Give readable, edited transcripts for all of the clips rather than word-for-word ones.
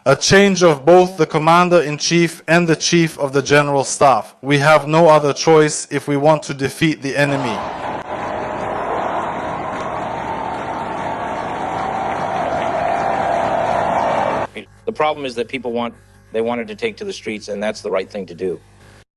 A change of both the commander-in-chief and the chief of the general staff. We have no other choice if we want to defeat the enemy. The problem is that people wanted to take to the streets, and that's the right thing to do.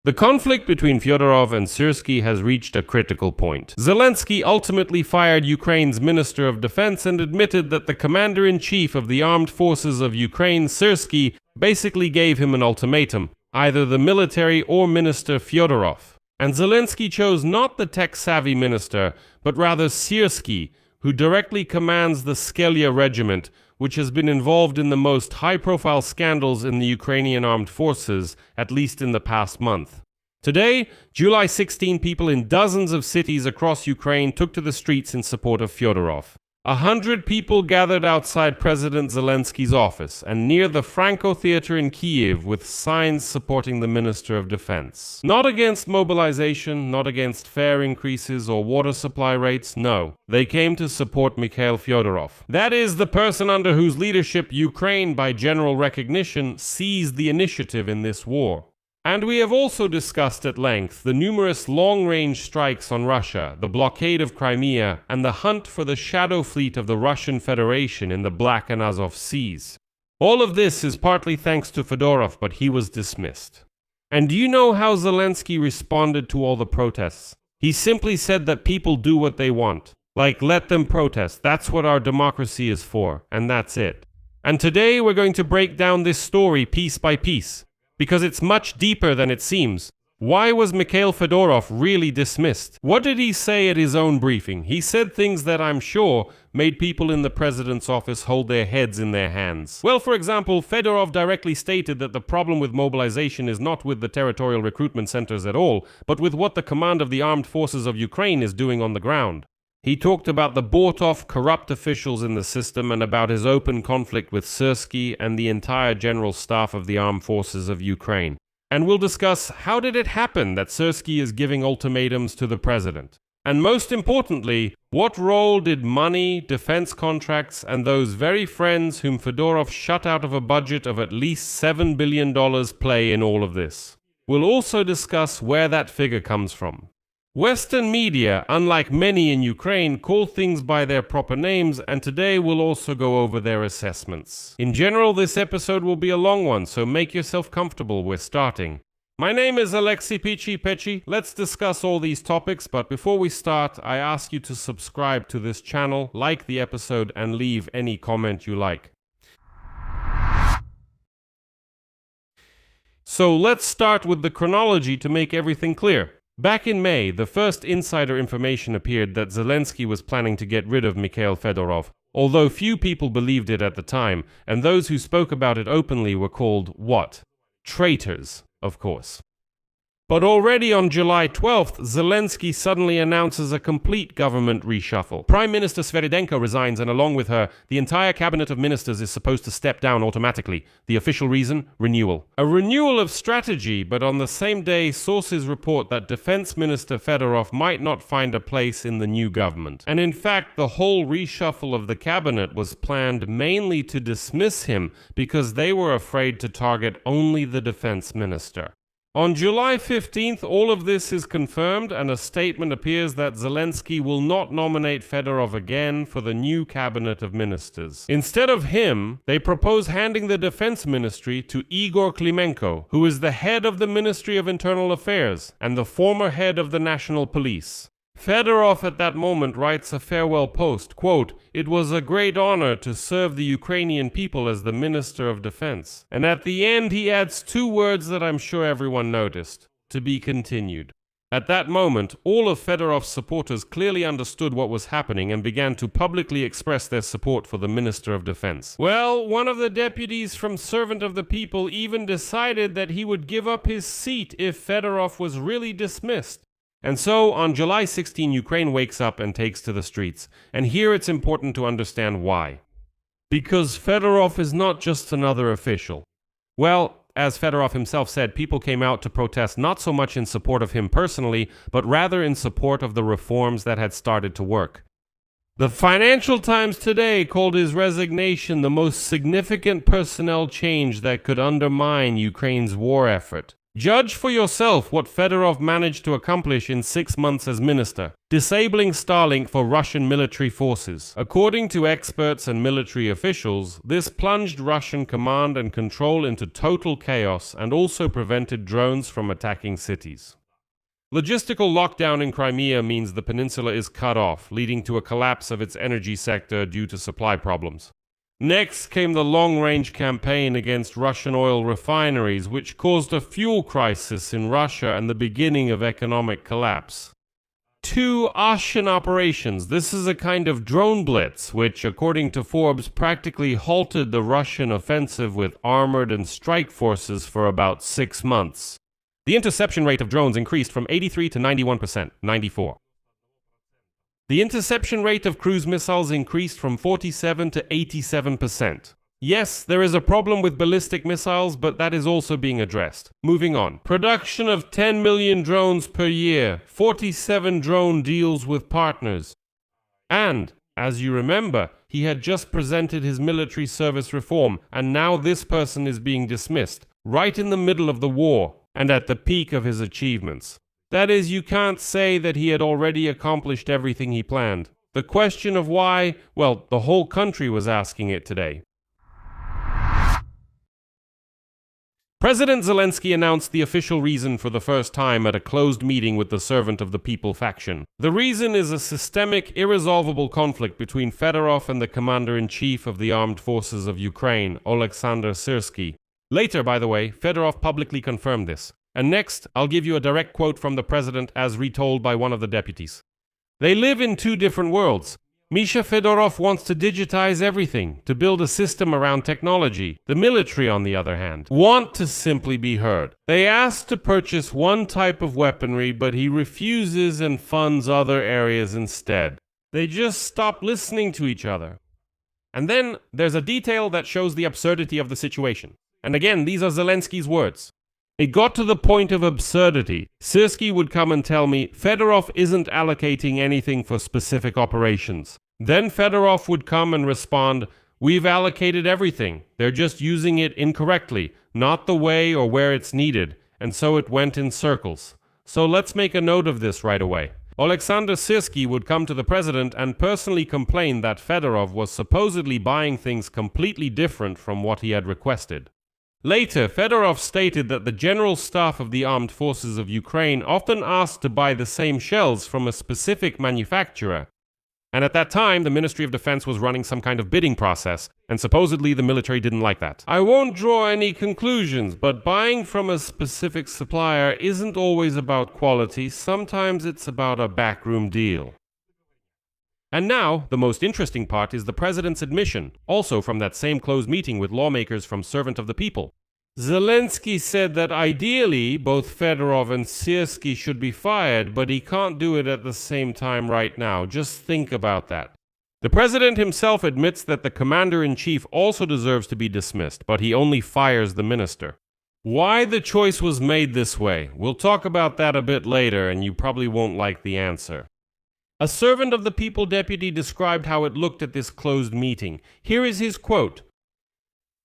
The conflict between Fedorov and Syrskyi has reached a critical point. Zelensky ultimately fired Ukraine's Minister of Defense and admitted that the commander-in-chief of the armed forces of Ukraine, Syrskyi, basically gave him an ultimatum, either the military or Minister Fedorov. And Zelensky chose not the tech-savvy minister, but rather Syrskyi, who directly commands the Syrskyi regiment, which has been involved in the most high-profile scandals in the Ukrainian armed forces, at least in the past month. Today, July 16, people in dozens of cities across Ukraine took to the streets in support of Fedorov. 100 people gathered outside President Zelensky's office and near the Franco Theater in Kyiv with signs supporting the Minister of Defense. Not against mobilization, not against fare increases or water supply rates, no. They came to support Mikhail Fedorov. That is the person under whose leadership Ukraine, by general recognition, seized the initiative in this war. And we have also discussed at length the numerous long-range strikes on Russia, the blockade of Crimea, and the hunt for the shadow fleet of the Russian Federation in the Black and Azov Seas. All of this is partly thanks to Fedorov, but he was dismissed. And do you know how Zelensky responded to all the protests? He simply said that people do what they want. Like, let them protest. That's what our democracy is for, and that's it. And today we're going to break down this story piece by piece, because it's much deeper than it seems. Why was Mikhail Fedorov really dismissed? What did he say at his own briefing? He said things that I'm sure made people in the president's office hold their heads in their hands. Well, for example, Fedorov directly stated that the problem with mobilization is not with the territorial recruitment centers at all, but with what the command of the armed forces of Ukraine is doing on the ground. He talked about the bought-off, corrupt officials in the system and about his open conflict with Syrskyi and the entire general staff of the armed forces of Ukraine. And we'll discuss how did it happen that Syrskyi is giving ultimatums to the president. And most importantly, what role did money, defense contracts, and those very friends whom Fedorov shut out of a budget of at least $7 billion play in all of this? We'll also discuss where that figure comes from. Western media, unlike many in Ukraine, call things by their proper names, and today we'll also go over their assessments. In general, this episode will be a long one, so make yourself comfortable, we're starting. My name is Pechiy. Let's discuss all these topics, but before we start, I ask you to subscribe to this channel, like the episode, and leave any comment you like. So let's start with the chronology to make everything clear. Back in May, the first insider information appeared that Zelensky was planning to get rid of Mikhail Fedorov, although few people believed it at the time, and those who spoke about it openly were called what? Traitors, of course. But already on July 12th, Zelensky suddenly announces a complete government reshuffle. Prime Minister Syrskyi resigns, and along with her, the entire cabinet of ministers is supposed to step down automatically. The official reason? Renewal. A renewal of strategy, but on the same day, sources report that Defense Minister Fedorov might not find a place in the new government. And in fact, the whole reshuffle of the cabinet was planned mainly to dismiss him because they were afraid to target only the defense minister. On July 15th, all of this is confirmed, and a statement appears that Zelensky will not nominate Fedorov again for the new cabinet of ministers. Instead of him, they propose handing the defense ministry to Igor Klimenko, who is the head of the Ministry of Internal Affairs and the former head of the National Police. Fedorov at that moment writes a farewell post, quote, "It was a great honor to serve the Ukrainian people as the Minister of Defense." And at the end he adds two words that I'm sure everyone noticed, "to be continued." At that moment, all of Fedorov's supporters clearly understood what was happening and began to publicly express their support for the Minister of Defense. Well, one of the deputies from Servant of the People even decided that he would give up his seat if Fedorov was really dismissed. And so, on July 16, Ukraine wakes up and takes to the streets. And here it's important to understand why. Because Fedorov is not just another official. Well, as Fedorov himself said, people came out to protest not so much in support of him personally, but rather in support of the reforms that had started to work. The Financial Times today called his resignation the most significant personnel change that could undermine Ukraine's war effort. Judge for yourself what Fedorov managed to accomplish in 6 months as minister, disabling Starlink for Russian military forces. According to experts and military officials, this plunged Russian command and control into total chaos and also prevented drones from attacking cities. Logistical lockdown in Crimea means the peninsula is cut off, leading to a collapse of its energy sector due to supply problems. Next came the long-range campaign against Russian oil refineries, which caused a fuel crisis in Russia and the beginning of economic collapse. 2 Ocean operations. This is a kind of drone blitz, which, according to Forbes, practically halted the Russian offensive with armored and strike forces for about 6 months. The interception rate of drones increased from 83 to 91%, 94. The interception rate of cruise missiles increased from 47 to 87%. Yes, there is a problem with ballistic missiles, but that is also being addressed. Moving on. Production of 10 million drones per year, 47 drone deals with partners. And, as you remember, he had just presented his military service reform, and now this person is being dismissed, right in the middle of the war, and at the peak of his achievements. That is, you can't say that he had already accomplished everything he planned. The question of why, well, the whole country was asking it today. President Zelensky announced the official reason for the first time at a closed meeting with the Servant of the People faction. The reason is a systemic, irresolvable conflict between Fedorov and the commander-in-chief of the armed forces of Ukraine, Oleksandr Syrskyi. Later, by the way, Fedorov publicly confirmed this. And next, I'll give you a direct quote from the president as retold by one of the deputies. They live in 2 different worlds. Misha Fedorov wants to digitize everything, to build a system around technology. The military, on the other hand, want to simply be heard. They ask to purchase one type of weaponry, but he refuses and funds other areas instead. They just stop listening to each other. And then there's a detail that shows the absurdity of the situation. And again, these are Zelensky's words. It got to the point of absurdity. Syrskyi would come and tell me, Fedorov isn't allocating anything for specific operations. Then Fedorov would come and respond, we've allocated everything. They're just using it incorrectly, not the way or where it's needed. And so it went in circles. So let's make a note of this right away. Oleksandr Syrskyi would come to the president and personally complain that Fedorov was supposedly buying things completely different from what he had requested. Later, Fedorov stated that the general staff of the armed forces of Ukraine often asked to buy the same shells from a specific manufacturer. And at that time, the Ministry of Defense was running some kind of bidding process, and supposedly the military didn't like that. I won't draw any conclusions, but buying from a specific supplier isn't always about quality. Sometimes it's about a backroom deal. And now, the most interesting part is the president's admission, also from that same closed meeting with lawmakers from Servant of the People. Zelensky said that ideally, both Fedorov and Syrskyi should be fired, but he can't do it at the same time right now. Just think about that. The president himself admits that the commander-in-chief also deserves to be dismissed, but he only fires the minister. Why the choice was made this way? We'll talk about that a bit later, and you probably won't like the answer. A Servant of the People deputy described how it looked at this closed meeting. Here is his quote.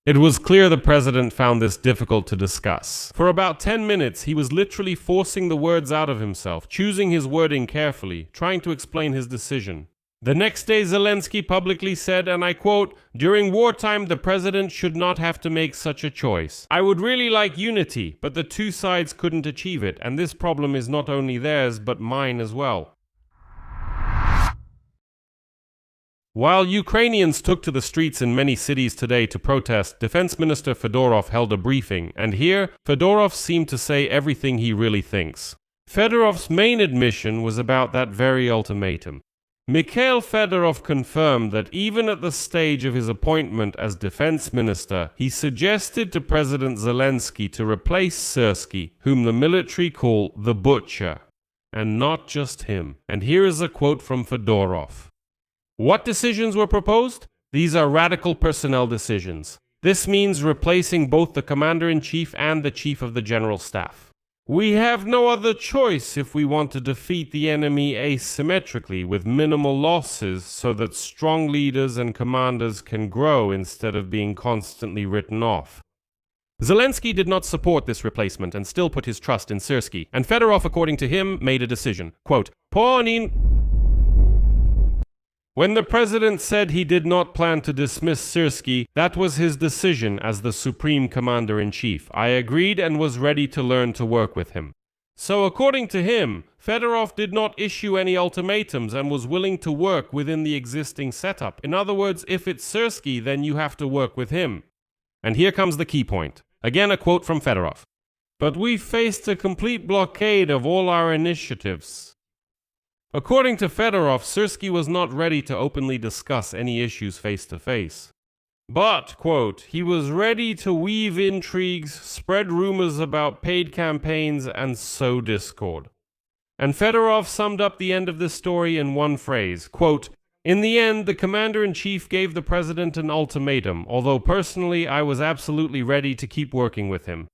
It was clear the president found this difficult to discuss. For about 10 minutes, he was literally forcing the words out of himself, choosing his wording carefully, trying to explain his decision. The next day, Zelensky publicly said, and I quote, "During wartime, the president should not have to make such a choice. I would really like unity, but the 2 sides couldn't achieve it, and this problem is not only theirs, but mine as well." While Ukrainians took to the streets in many cities today to protest, Defense Minister Fedorov held a briefing, and here, Fedorov seemed to say everything he really thinks. Fedorov's main admission was about that very ultimatum. Mikhail Fedorov confirmed that even at the stage of his appointment as defense minister, he suggested to President Zelensky to replace Syrskyi, whom the military call the Butcher, and not just him. And here is a quote from Fedorov. What decisions were proposed? These are radical personnel decisions. This means replacing both the commander-in-chief and the chief of the general staff. We have no other choice if we want to defeat the enemy asymmetrically with minimal losses so that strong leaders and commanders can grow instead of being constantly written off. Zelensky did not support this replacement and still put his trust in Syrskyi, and Fedorov, according to him, made a decision. Quote, When the president said he did not plan to dismiss Syrskyi, that was his decision as the supreme commander-in-chief. I agreed and was ready to learn to work with him. So according to him, Fedorov did not issue any ultimatums and was willing to work within the existing setup. In other words, if it's Syrskyi, then you have to work with him. And here comes the key point. Again, a quote from Fedorov. But we faced a complete blockade of all our initiatives. According to Fedorov, Syrskyi was not ready to openly discuss any issues face to face. But, quote, he was ready to weave intrigues, spread rumors about paid campaigns, and sow discord. And Fedorov summed up the end of this story in one phrase, quote, in the end, the commander-in-chief gave the president an ultimatum, although personally I was absolutely ready to keep working with him.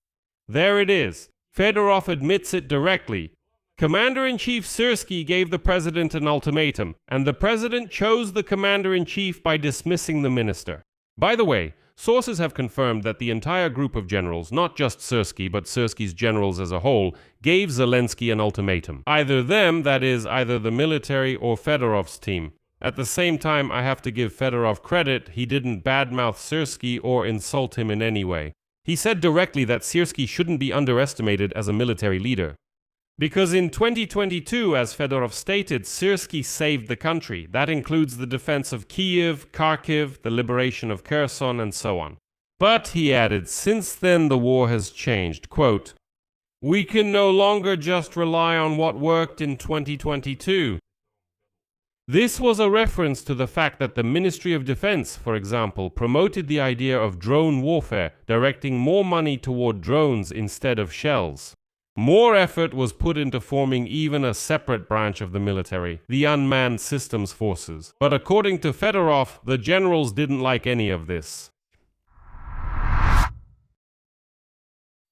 There it is. Fedorov admits it directly. Commander-in-Chief Syrskyi gave the president an ultimatum, and the president chose the commander-in-chief by dismissing the minister. By the way, sources have confirmed that the entire group of generals, not just Syrskyi, but Syrskyi's generals as a whole, gave Zelensky an ultimatum. Either them, that is, either the military or Fedorov's team. At the same time, I have to give Fedorov credit, he didn't badmouth Syrskyi or insult him in any way. He said directly that Syrskyi shouldn't be underestimated as a military leader. Because in 2022, as Fedorov stated, Syrskyi saved the country. That includes the defense of Kiev, Kharkiv, the liberation of Kherson, and so on. But, he added, since then the war has changed. Quote, we can no longer just rely on what worked in 2022. This was a reference to the fact that the Ministry of Defense, for example, promoted the idea of drone warfare, directing more money toward drones instead of shells. More effort was put into forming even a separate branch of the military, the Unmanned Systems Forces. But according to Fedorov, the generals didn't like any of this.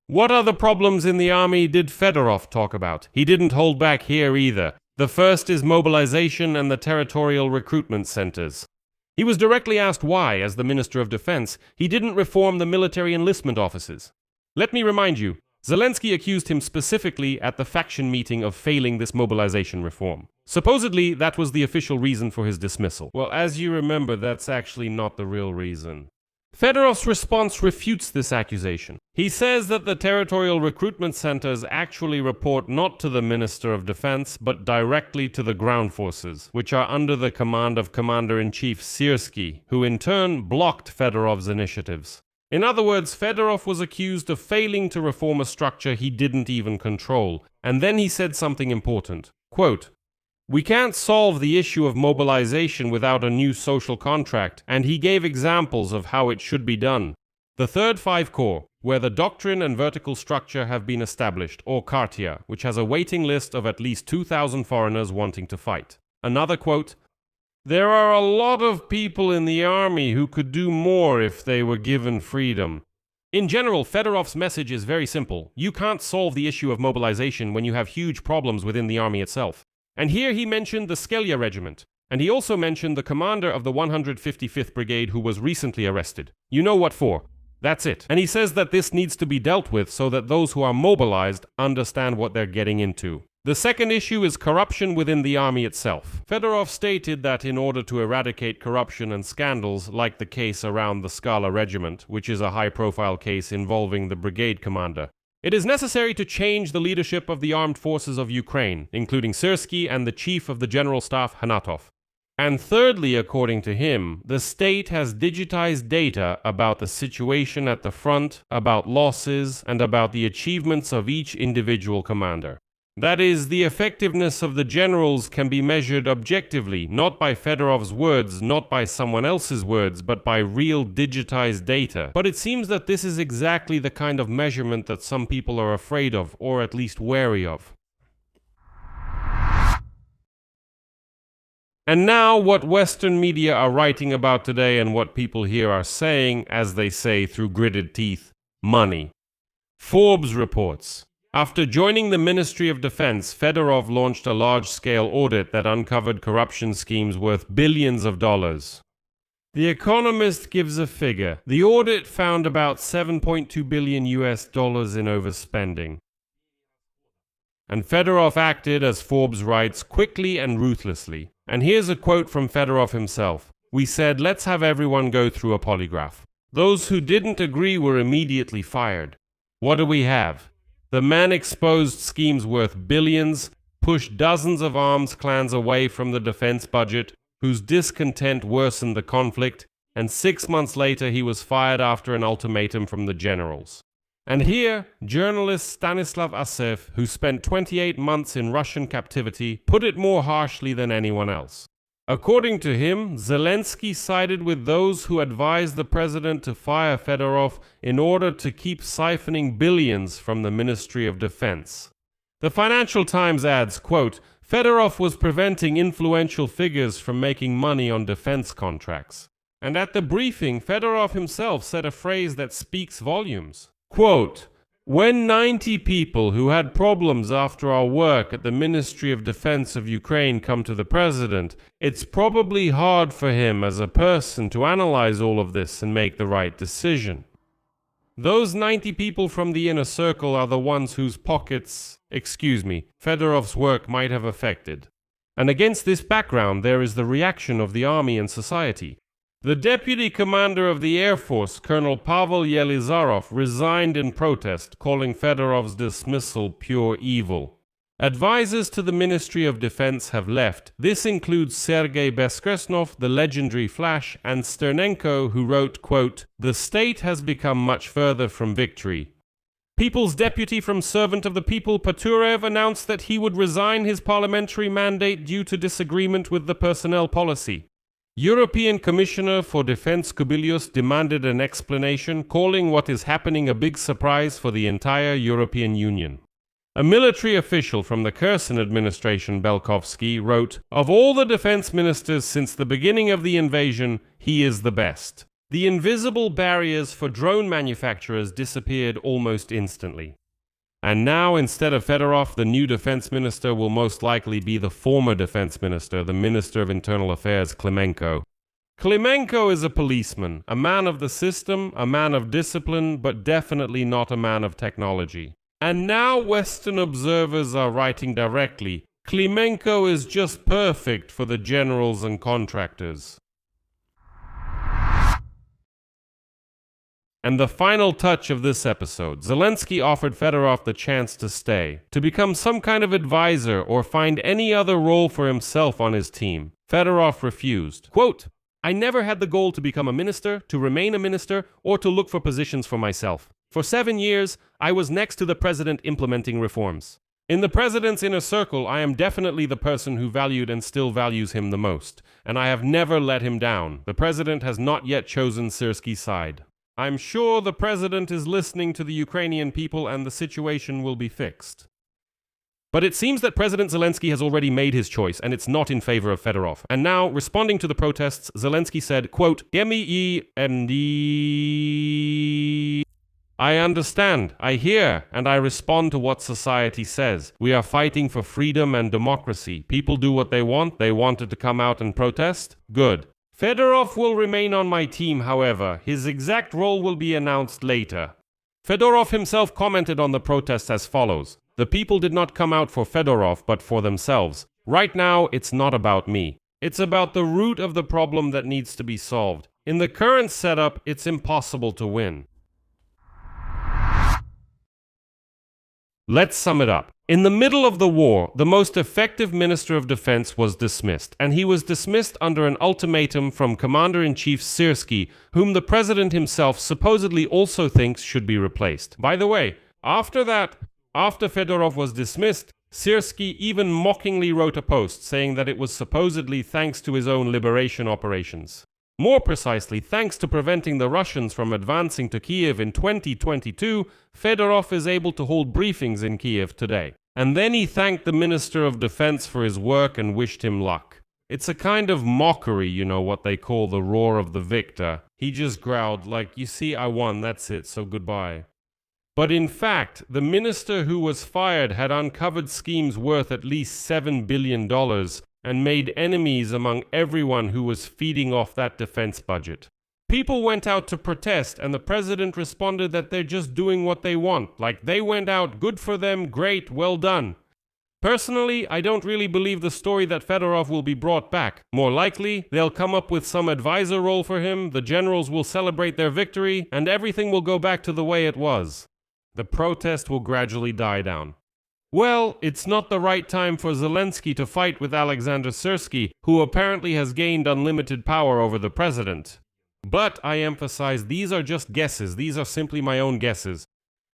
What other problems in the army did Fedorov talk about? He didn't hold back here either. The first is mobilization and the territorial recruitment centers. He was directly asked why, as the Minister of Defense, he didn't reform the military enlistment offices. Let me remind you, Zelensky accused him specifically at the faction meeting of failing this mobilization reform. Supposedly, that was the official reason for his dismissal. Well, as you remember, that's actually not the real reason. Fedorov's response refutes this accusation. He says that the territorial recruitment centers actually report not to the Minister of Defense, but directly to the ground forces, which are under the command of Commander-in-Chief Syrskyi, who in turn blocked Fedorov's initiatives. In other words, Fedorov was accused of failing to reform a structure he didn't even control, and then he said something important. Quote, we can't solve the issue of mobilization without a new social contract, and he gave examples of how it should be done. The Third Five Corps, where the doctrine and vertical structure have been established, or Khartia, which has a waiting list of at least 2,000 foreigners wanting to fight. Another quote, there are a lot of people in the army who could do more if they were given freedom. In general, Fedorov's message is very simple. You can't solve the issue of mobilization when you have huge problems within the army itself. And here he mentioned the Syrskyi regiment, and he also mentioned the commander of the 155th Brigade who was recently arrested. You know what for. That's it. And he says that this needs to be dealt with so that those who are mobilized understand what they're getting into. The second issue is corruption within the army itself. Fedorov stated that in order to eradicate corruption and scandals, like the case around the Syrskyi regiment, which is a high-profile case involving the brigade commander, it is necessary to change the leadership of the armed forces of Ukraine, including Syrskyi and the chief of the general staff, Hanatov. And thirdly, according to him, the state has digitized data about the situation at the front, about losses, and about the achievements of each individual commander. That is, the effectiveness of the generals can be measured objectively, not by Fedorov's words, not by someone else's words, but by real digitized data. But it seems that this is exactly the kind of measurement that some people are afraid of, or at least wary of. And now, what Western media are writing about today and what people here are saying, as they say through gritted teeth, money. Forbes reports, After joining the Ministry of Defense, Fedorov launched a large-scale audit that uncovered corruption schemes worth billions of dollars. The Economist gives a figure. The audit found about $7.2 billion in overspending. And Fedorov acted, as Forbes writes, quickly and ruthlessly. And here's a quote from Fedorov himself. "We said, let's have everyone go through a polygraph. Those who didn't agree were immediately fired. What do we have? The man exposed schemes worth billions, pushed dozens of arms clans away from the defense budget, whose discontent worsened the conflict, and 6 months later he was fired after an ultimatum from the generals." And here, journalist Stanislav Asev, who spent 28 months in Russian captivity, put it more harshly than anyone else. According to him, Zelensky sided with those who advised the president to fire Fedorov in order to keep siphoning billions from the Ministry of Defense. The Financial Times adds, quote, "Fedorov was preventing influential figures from making money on defense contracts." And at the briefing, Fedorov himself said a phrase that speaks volumes. Quote, "When 90 people who had problems after our work at the Ministry of Defense of Ukraine come to the president, it's probably hard for him as a person to analyze all of this and make the right decision. Those 90 people from the inner circle are the ones whose pockets, Fedorov's work might have affected." And against this background, there is the reaction of the army and society. The deputy commander of the Air Force, Colonel Pavel Yelizarov, resigned in protest, calling Fedorov's dismissal pure evil. Advisors to the Ministry of Defense have left. This includes Sergei Beskresnov, the legendary Flash, and Sternenko, who wrote, quote, "The state has become much further from victory." People's deputy from Servant of the People, Pechiy, announced that he would resign his parliamentary mandate due to disagreement with the personnel policy. European Commissioner for Defense Kubilius demanded an explanation, calling what is happening a big surprise for the entire European Union. A military official from the Kherson administration, Belkovsky, wrote, "Of all the defense ministers since the beginning of the invasion, he is the best." The invisible barriers for drone manufacturers disappeared almost instantly. And now, instead of Fedorov, the new defense minister will most likely be the former defense minister, the Minister of Internal Affairs, Klimenko. Klimenko is a policeman, a man of the system, a man of discipline, but definitely not a man of technology. And now Western observers are writing directly, Klimenko is just perfect for the generals and contractors. And the final touch of this episode, Zelensky offered Fedorov the chance to stay, to become some kind of advisor or find any other role for himself on his team. Fedorov refused. Quote, "I never had the goal to become a minister, to remain a minister, or to look for positions for myself. For 7 years, I was next to the president implementing reforms. In the president's inner circle, I am definitely the person who valued and still values him the most, and I have never let him down. The president has not yet chosen Syrsky's side. I'm sure the president is listening to the Ukrainian people and the situation will be fixed." But it seems that President Zelensky has already made his choice, and it's not in favor of Fedorov. And now, responding to the protests, Zelensky said, quote, "I understand, I hear, and I respond to what society says. We are fighting for freedom and democracy. People do what they want. They wanted to come out and protest. Good. Fedorov will remain on my team, however. His exact role will be announced later." Fedorov himself commented on the protests as follows. "The people did not come out for Fedorov, but for themselves. Right now, it's not about me. It's about the root of the problem that needs to be solved. In the current setup, it's impossible to win." Let's sum it up. In the middle of the war, the most effective Minister of Defense was dismissed, and he was dismissed under an ultimatum from Commander-in-Chief Syrskyi, whom the President himself supposedly also thinks should be replaced. By the way, after Fedorov was dismissed, Syrskyi even mockingly wrote a post saying that it was supposedly thanks to his own liberation operations. More precisely, thanks to preventing the Russians from advancing to Kiev in 2022, Fedorov is able to hold briefings in Kiev today. And then he thanked the Minister of Defense for his work and wished him luck. It's a kind of mockery, what they call the roar of the victor. He just growled like, "You see, I won, that's it, so goodbye." But in fact, the minister who was fired had uncovered schemes worth at least $7 billion and made enemies among everyone who was feeding off that defense budget. People went out to protest, and the president responded that they're just doing what they want. Like, they went out, good for them, great, well done. Personally, I don't really believe the story that Fedorov will be brought back. More likely, they'll come up with some advisor role for him, the generals will celebrate their victory, and everything will go back to the way it was. The protest will gradually die down. Well, it's not the right time for Zelensky to fight with Alexander Syrskyi, who apparently has gained unlimited power over the president. But I emphasize, these are just guesses. These are simply my own guesses.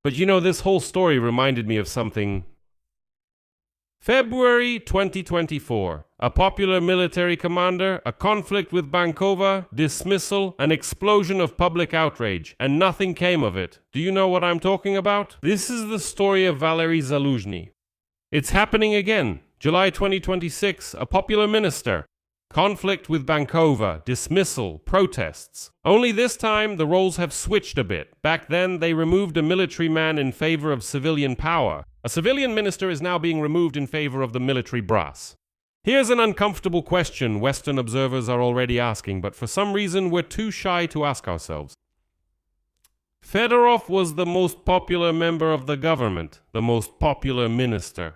But you know, this whole story reminded me of something. February 2024. A popular military commander, a conflict with Bankova, dismissal, an explosion of public outrage, and nothing came of it. Do you know what I'm talking about? This is the story of Valery Zaluzhny. It's happening again. July 2026, a popular minister. Conflict with Bankova, dismissal, protests. Only this time, the roles have switched a bit. Back then, they removed a military man in favor of civilian power. A civilian minister is now being removed in favor of the military brass. Here's an uncomfortable question Western observers are already asking, but for some reason we're too shy to ask ourselves. Fedorov was the most popular member of the government, the most popular minister.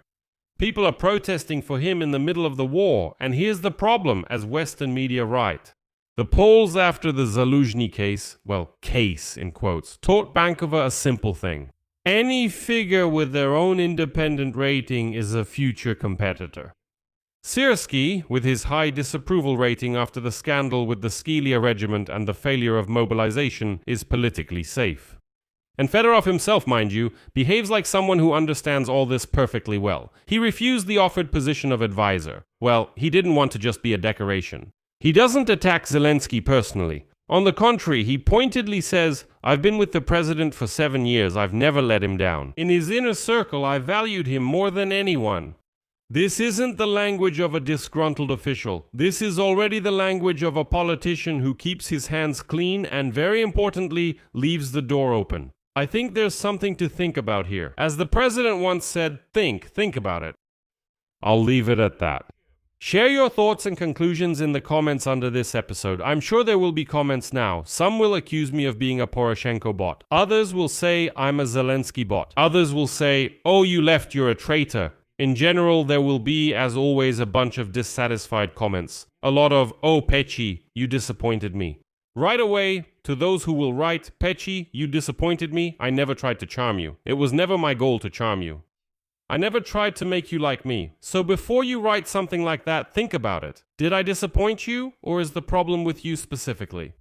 People are protesting for him in the middle of the war, and here's the problem, as Western media write. The polls after the Zaluzhny case, well, case in quotes, taught Bankova a simple thing. Any figure with their own independent rating is a future competitor. Syrskyi, with his high disapproval rating after the scandal with the Syrskyi regiment and the failure of mobilization, is politically safe. And Fedorov himself, mind you, behaves like someone who understands all this perfectly well. He refused the offered position of advisor. Well, he didn't want to just be a decoration. He doesn't attack Zelensky personally. On the contrary, he pointedly says, "I've been with the president for 7 years, I've never let him down. In his inner circle, I valued him more than anyone." This isn't the language of a disgruntled official. This is already the language of a politician who keeps his hands clean and, very importantly, leaves the door open. I think there's something to think about here. As the president once said, think about it. I'll leave it at that. Share your thoughts and conclusions in the comments under this episode. I'm sure there will be comments now. Some will accuse me of being a Poroshenko bot. Others will say I'm a Zelensky bot. Others will say, oh, you left, you're a traitor. In general, there will be, as always, a bunch of dissatisfied comments. A lot of, oh, Pechiy, you disappointed me. Right away, to those who will write, Pechiy, you disappointed me, I never tried to charm you. It was never my goal to charm you. I never tried to make you like me. So before you write something like that, think about it. Did I disappoint you, or is the problem with you specifically?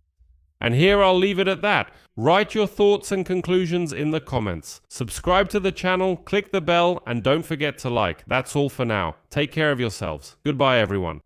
And here I'll leave it at that. Write your thoughts and conclusions in the comments. Subscribe to the channel, click the bell, and don't forget to like. That's all for now. Take care of yourselves. Goodbye, everyone.